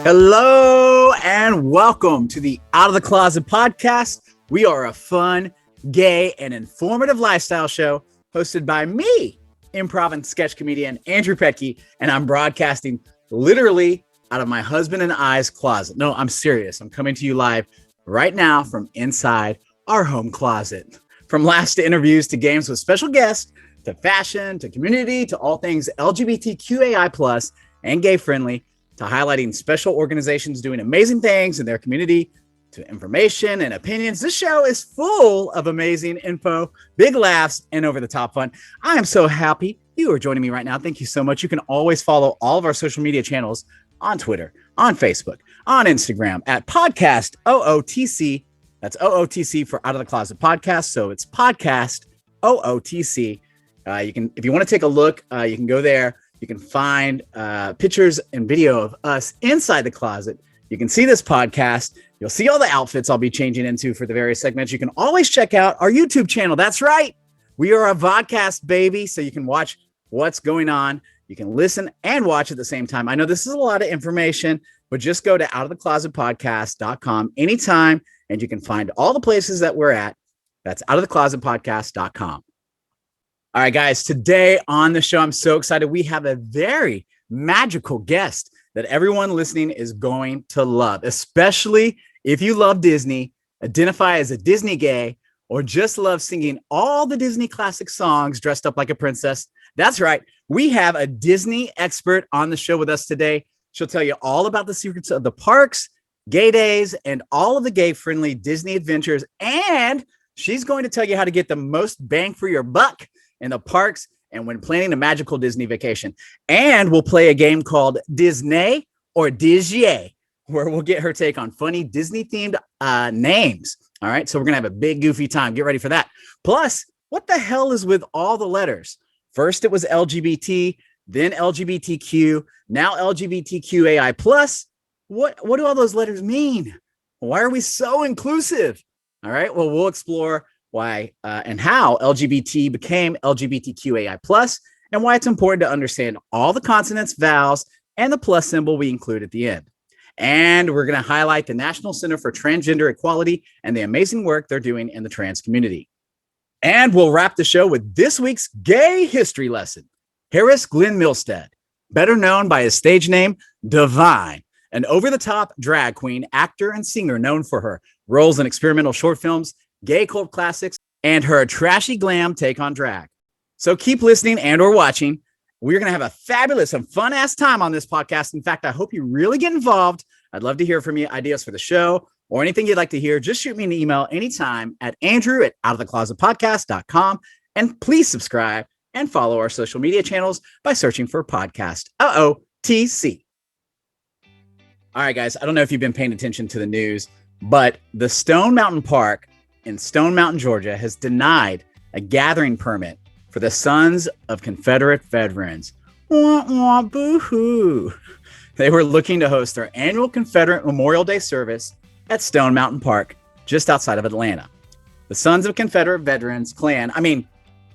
Hello and welcome to the Out of the Closet podcast. We are a fun, gay, and informative lifestyle show hosted by me, improv and sketch comedian Andrew Pettke, and I'm broadcasting literally out of my husband and I's closet. No, I'm serious. I'm coming to you live right now from inside our home closet. From laughs to interviews to games with special guests to fashion to community to all things LGBTQAI+ and gay friendly, to highlighting special organizations doing amazing things in their community, to information and opinions. This show is full of amazing info, big laughs, and over-the-top fun. I am so happy you are joining me right now. Thank you so much. You can always follow all of our social media channels on Twitter, on Facebook, on Instagram at Podcast OOTC. That's OOTC for Out of the Closet Podcast. So it's Podcast OOTC. You can, if you want to take a look, you can go there. You can find pictures and video of us inside the closet. You can see this podcast. You'll see all the outfits I'll be changing into for the various segments. You can always check out our YouTube channel. That's right. We are a vodcast, baby. So you can watch what's going on. You can listen and watch at the same time. I know this is a lot of information, but just go to outoftheclosetpodcast.com anytime, and you can find all the places that we're at. That's outoftheclosetpodcast.com. All right, guys, today on the show, I'm so excited. We have a very magical guest that everyone listening is going to love, especially if you love Disney, identify as a Disney gay, or just love singing all the Disney classic songs dressed up like a princess. That's right. We have a Disney expert on the show with us today. She'll tell you all about the secrets of the parks, gay days, and all of the gay-friendly Disney adventures. And she's going to tell you how to get the most bang for your buck in the parks and when planning a magical Disney vacation. And we'll play a game called Disney or Disney, where we'll get her take on funny Disney-themed names. All right, so we're going to have a big, goofy time. Get ready for that. Plus, what the hell is with all the letters? First, it was LGBT, then LGBTQ, now LGBTQAI+. What do all those letters mean? Why are we so inclusive? All right, well, we'll explore why and how LGBT became LGBTQAI+, and why it's important to understand all the consonants, vowels, and the plus symbol we include at the end. And we're going to highlight the National Center for Transgender Equality and the amazing work they're doing in the trans community. And we'll wrap the show with this week's gay history lesson. Harris Glenn Milstead, better known by his stage name, Divine, an over-the-top drag queen, actor, and singer known for her roles in experimental short films, gay cult classics, and her trashy glam take on drag. So keep listening and or watching. We're going to have a fabulous and fun-ass time on this podcast. In fact, I hope you really get involved. I'd love to hear from you, ideas for the show, or anything you'd like to hear. Just shoot me an email anytime at andrew@outoftheclosetpodcast.com. And please subscribe and follow our social media channels by searching for Podcast OOTC. All right, guys, I don't know if you've been paying attention to the news, but the Stone Mountain Park in Stone Mountain, Georgia, has denied a gathering permit for the Sons of Confederate Veterans. Wah, wah, boo-hoo. They were looking to host their annual Confederate Memorial Day service at Stone Mountain Park, just outside of Atlanta. The Sons of Confederate Veterans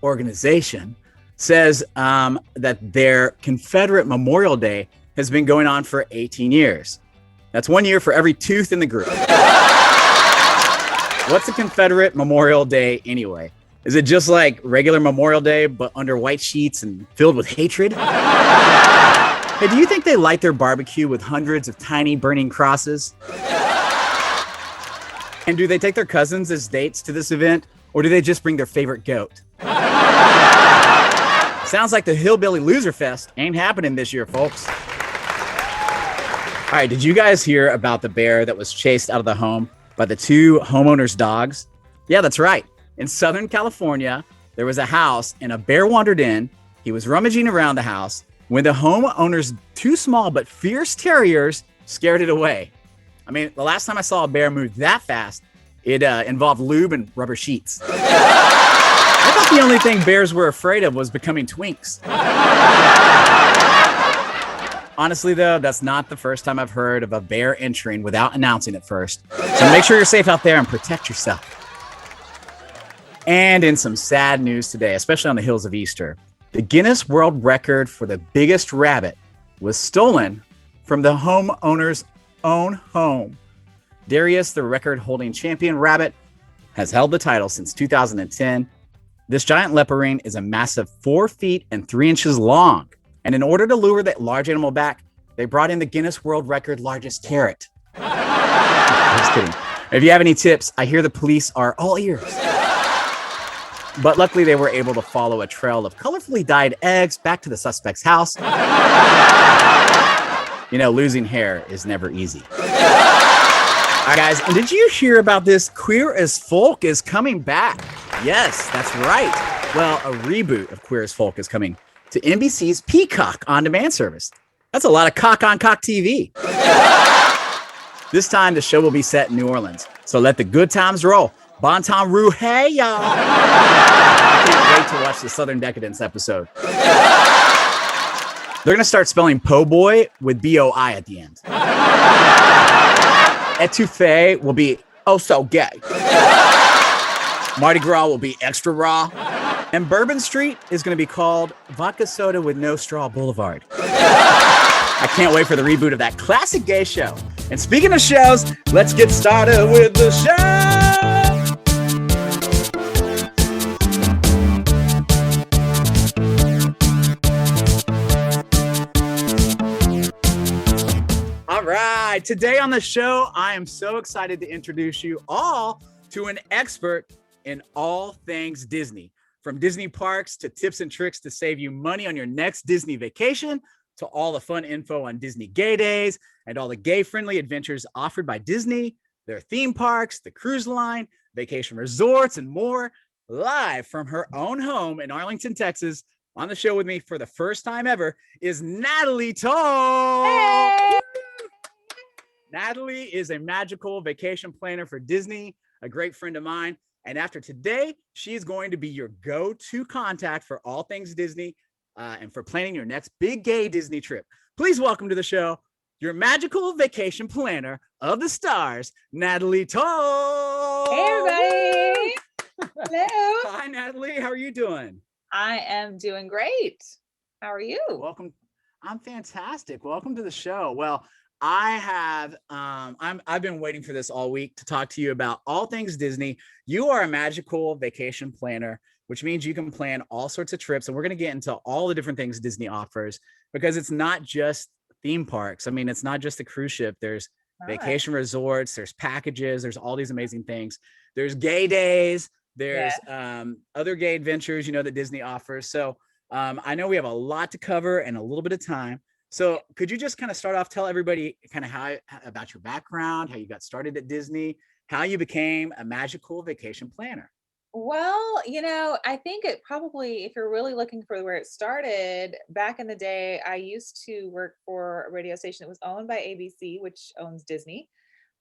organization says that their Confederate Memorial Day has been going on for 18 years. That's 1 year for every tooth in the group. What's a Confederate Memorial Day anyway? Is it just like regular Memorial Day, but under white sheets and filled with hatred? Hey, do you think they light their barbecue with hundreds of tiny burning crosses? And do they take their cousins as dates to this event, or do they just bring their favorite goat? Sounds like the Hillbilly Loser Fest ain't happening this year, folks. All right, did you guys hear about the bear that was chased out of the home by the two homeowners' dogs? Yeah, that's right. In Southern California, there was a house and a bear wandered in. He was rummaging around the house when the homeowner's two small but fierce terriers scared it away. I mean, the last time I saw a bear move that fast, it involved lube and rubber sheets. I thought the only thing bears were afraid of was becoming twinks. Honestly, though, that's not the first time I've heard of a bear entering without announcing it first. So make sure you're safe out there and protect yourself. And in some sad news today, especially on the heels of Easter, the Guinness World Record for the biggest rabbit was stolen from the homeowner's own home. Darius, the record-holding champion rabbit, has held the title since 2010. This giant leporine is a massive 4 feet and 3 inches long. And in order to lure that large animal back, they brought in the Guinness World Record largest carrot. Just kidding. If you have any tips, I hear the police are all ears. But luckily, they were able to follow a trail of colorfully dyed eggs back to the suspect's house. Losing hair is never easy. All right, guys, and did you hear about this? Queer as Folk is coming back. Yes, that's right. Well, a reboot of Queer as Folk is coming to NBC's Peacock on-demand service. That's a lot of cock on cock TV. This time, the show will be set in New Orleans. So let the good times roll. Bon temps roux, hey, y'all. I can't wait to watch the Southern Decadence episode. They're going to start spelling po' boy with B-O-I at the end. Etouffee will be oh so gay. Mardi Gras will be extra raw. And Bourbon Street is going to be called Vodka Soda with No Straw Boulevard. I can't wait for the reboot of that classic gay show. And speaking of shows, let's get started with the show. All right, today on the show, I am so excited to introduce you all to an expert in all things Disney. From Disney parks to tips and tricks to save you money on your next Disney vacation, to all the fun info on Disney gay days and all the gay-friendly adventures offered by Disney, their theme parks, the cruise line, vacation resorts, and more. Live from her own home in Arlington, Texas, on the show with me for the first time ever is NATALIE TULL. Hey! NATALIE is a magical vacation planner for Disney, a great friend of mine. And after today, she is going to be your go-to contact for all things Disney and for planning your next big gay Disney trip. Please welcome to the show your magical vacation planner of the stars, NATALIE TULL. Hey, everybody. Hello. Hi, NATALIE. How are you doing? I am doing great. How are you? Welcome. I'm fantastic. Welcome to the show. Well, I've been waiting for this all week to talk to you about all things Disney. You are a magical vacation planner, which means you can plan all sorts of trips. And we're going to get into all the different things Disney offers, because it's not just theme parks. I mean, it's not just a cruise ship. There's vacation resorts, there's packages, there's all these amazing things. There's gay days, there's other gay adventures, that Disney offers. So I know we have a lot to cover and a little bit of time. So could you just kind of start off, tell everybody kind of how about your background, how you got started at Disney, how you became a magical vacation planner? Well, I think it probably, if you're really looking for where it started, back in the day, I used to work for a radio station that was owned by ABC, which owns Disney,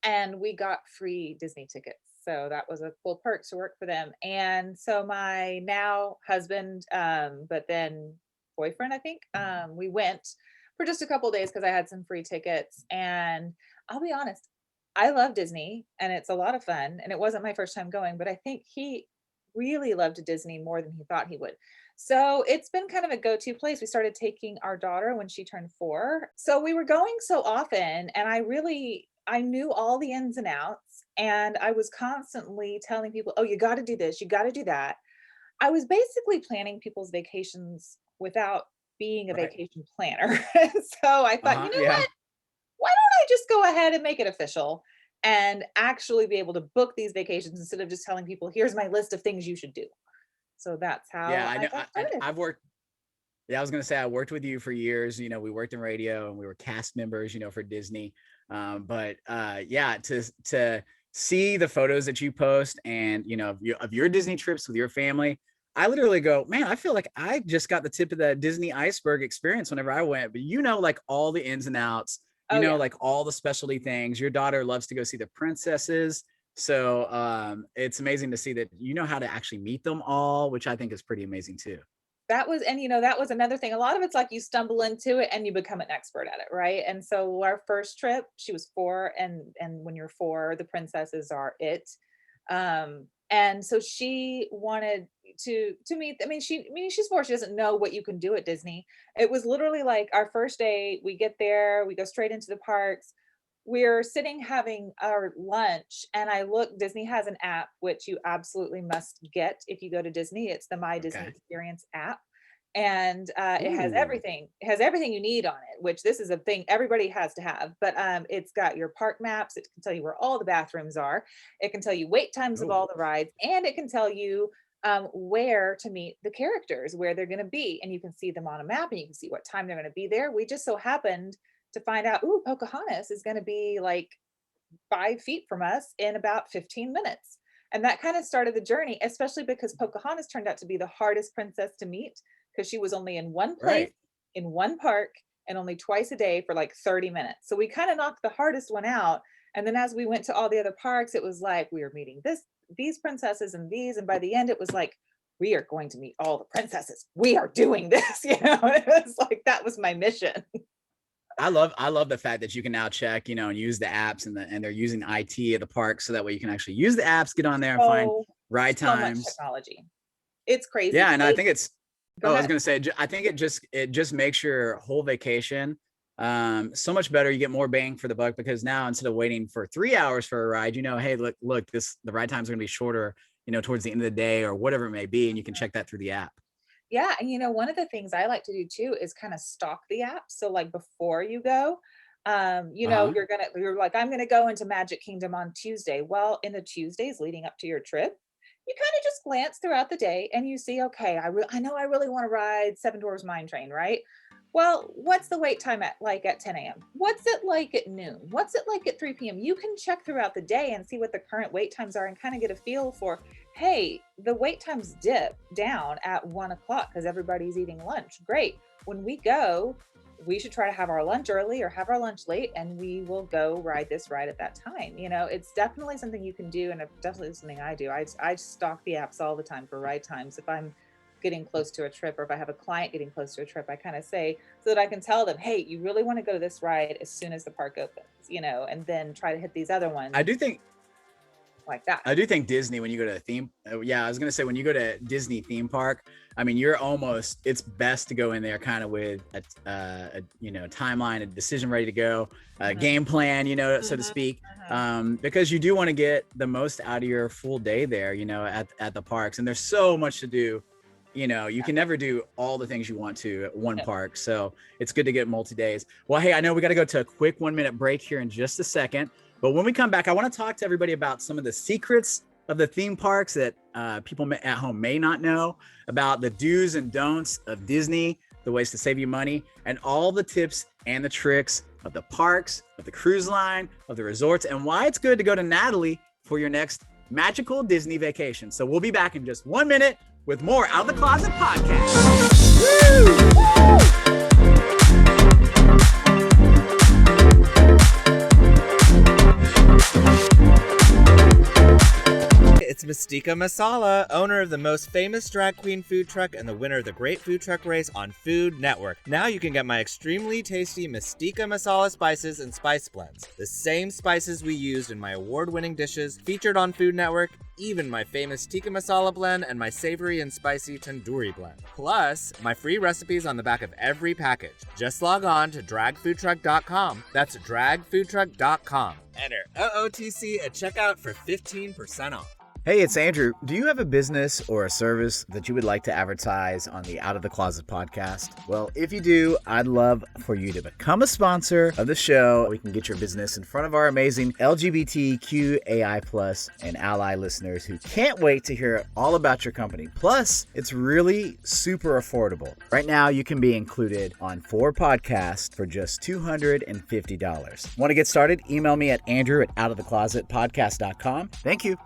and we got free Disney tickets. So that was a cool perk to work for them. And so my now husband, but then boyfriend, I think, we went for just a couple of days because I had some free tickets. And I'll be honest, I love Disney and it's a lot of fun. And it wasn't my first time going, but I think he really loved Disney more than he thought he would. So it's been kind of a go-to place. We started taking our daughter when she turned 4. So we were going so often, and I knew all the ins and outs, and I was constantly telling people, oh, you got to do this, you got to do that. I was basically planning people's vacations without being a vacation planner. So I thought, what? Why don't I just go ahead and make it official and actually be able to book these vacations instead of just telling people, here's my list of things you should do. So that's how I got started. I've worked. Yeah, I was going to say, I worked with you for years. We worked in radio and we were cast members, for Disney. To see the photos that you post and, of your Disney trips with your family, I literally go, man, I feel like I just got the tip of the Disney iceberg experience whenever I went, but like all the ins and outs, like all the specialty things. Your daughter loves to go see the princesses. So it's amazing to see that you know how to actually meet them all, which I think is pretty amazing too. That was another thing. A lot of it's like you stumble into it and you become an expert at it, right? And so our first trip, she was 4, and when you're 4, the princesses are it. And so she wanted, to meet. She's 4. She doesn't know what you can do at Disney. It was literally like our first day. We get there, we go straight into the parks. We're sitting having our lunch, and Disney has an app which you absolutely must get if you go to Disney. It's the My Disney Okay. Experience app. And it has Ooh. everything. It has everything you need on it, which this is a thing everybody has to have. But it's got your park maps. It can tell you where all the bathrooms are. It can tell you wait times of Oh. all the rides, and it can tell you where to meet the characters, where they're going to be, and you can see them on a map, and you can see what time they're going to be there. We just so happened to find out, ooh, Pocahontas is going to be like 5 feet from us in about 15 minutes. And that kind of started the journey, especially because Pocahontas turned out to be the hardest princess to meet because she was only in one place, Right. in one park, and only twice a day for like 30 minutes. So we kind of knocked the hardest one out. And then as we went to all the other parks, it was like we were meeting these princesses and these. And by the end, it was like, we are going to meet all the princesses. We are doing this, It was like that was my mission. I love the fact that you can now check, and use the apps and they're using IT at the park so that way you can actually use the apps, get on there and find ride So much times. technology. It's crazy. Yeah, and I think it's. Go I was ahead. gonna say, I think it just makes your whole vacation so much better. You get more bang for the buck because now instead of waiting for 3 hours for a ride, hey, look, the ride times are gonna be shorter, towards the end of the day or whatever it may be, and you can check that through the app. Yeah, and one of the things I like to do too is kind of stalk the app. So like before you go, Uh-huh. you're like, I'm gonna go into Magic Kingdom on Tuesday. Well, in the Tuesdays leading up to your trip, you kind of just glance throughout the day and you see, okay, I know I really want to ride Seven Dwarfs Mine Train, right? Well, what's the wait time at 10 a.m.? What's it like at noon? What's it like at 3 p.m.? You can check throughout the day and see what the current wait times are and kind of get a feel for, hey, the wait times dip down at 1 o'clock because everybody's eating lunch. Great. When we go, we should try to have our lunch early or have our lunch late, and we will go ride this ride at that time. It's definitely something you can do, and it's definitely something I do. I stalk the apps all the time for ride times. If I'm getting close to a trip or if I have a client getting close to a trip, I kind of say so that I can tell them, hey, you really want to go to this ride as soon as the park opens, and then try to hit these other ones I do think like that. I do think Disney, when you go to a theme, yeah, I was gonna say when you go to Disney theme park, it's best to go in there kind of with a timeline, a decision ready to go, a game plan, so to speak, because you do want to get the most out of your full day there, at the parks, and there's so much to do. You can never do all the things you want to at one park, so it's good to get multi-days. Well, hey, I know we got to go to a quick 1-minute break here in just a second. But when we come back, I want to talk to everybody about some of the secrets of the theme parks that people at home may not know, about the do's and don'ts of Disney, the ways to save you money, and all the tips and the tricks of the parks, of the cruise line, of the resorts, and why it's good to go to NATALIE for your next magical Disney vacation. So we'll be back in just 1 minute with more Out of the Closet podcast. Woo! It's Mystica Masala, owner of the most famous drag queen food truck and the winner of the Great Food Truck Race on Food Network. Now you can get my extremely tasty Mystica Masala spices and spice blends. The same spices we used in my award-winning dishes featured on Food Network, even my famous tikka masala blend and my savory and spicy tandoori blend. Plus, my free recipes on the back of every package. Just log on to dragfoodtruck.com. That's dragfoodtruck.com. Enter OOTC at checkout for 15% off. Hey, it's Andrew. Do you have a business or a service that you would like to advertise on the Out of the Closet podcast? Well, if you do, I'd love for you to become a sponsor of the show. We can get your business in front of our amazing LGBTQAI+ and ally listeners who can't wait to hear all about your company. Plus, it's really super affordable. Right now, you can be included on 4 podcasts for just $250. Want to get started? Email me at andrew@outoftheclosetpodcast.com. Thank you.